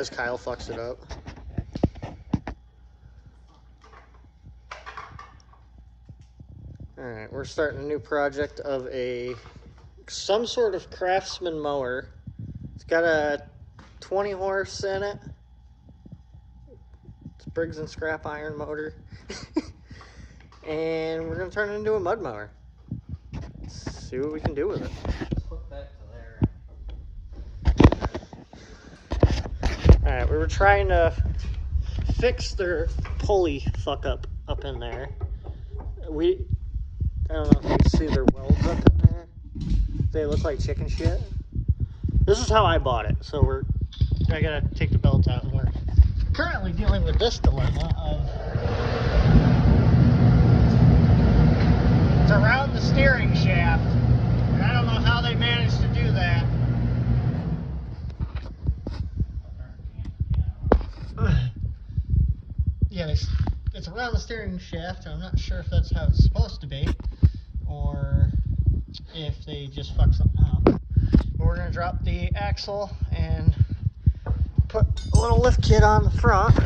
because Kyle fucks it up. Alright, we're starting a new project of some sort of craftsman mower. It's got a 20 horse in it. It's a Briggs and scrap iron motor. And we're going to turn it into a mud mower. Let's see what we can do with it. Put that to there. Alright, we were trying to fix their pulley fuck up in there. I don't know if you can see their welds up in there. They look like chicken shit. This is how I bought it, so I gotta take the belt out, and we're currently dealing with this dilemma of it's around the steering shaft, and I don't know how they managed to do that. Yeah, it's around the steering shaft, and I'm not sure if that's how it's supposed to be, or if they just fuck something up. But we're going to drop the axle and put a little lift kit on the front.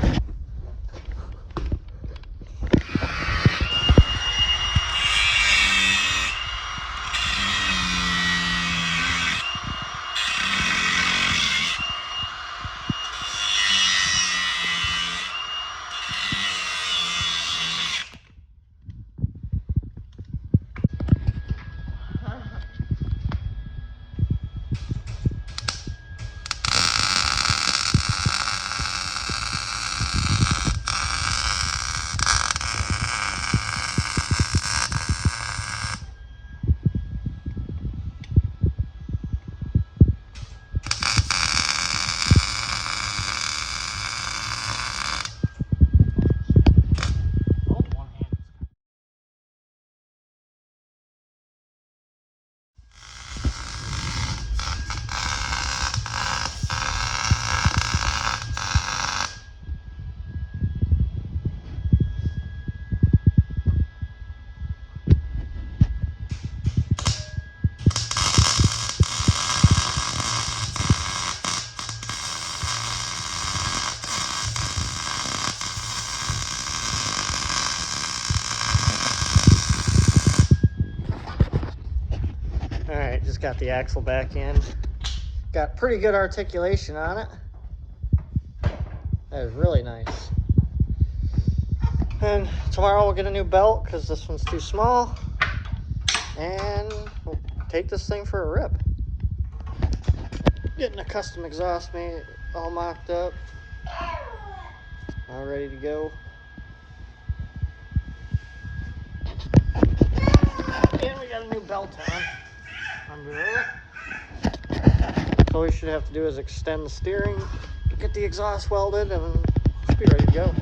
Alright, just got the axle back in. Got pretty good articulation on it. That is really nice. And tomorrow we'll get a new belt because this one's too small. And we'll take this thing for a rip. Getting a custom exhaust made, all mocked up. All ready to go. And we got a new belt on. Under there. So all we should have to do is extend the steering, get the exhaust welded, and be ready to go.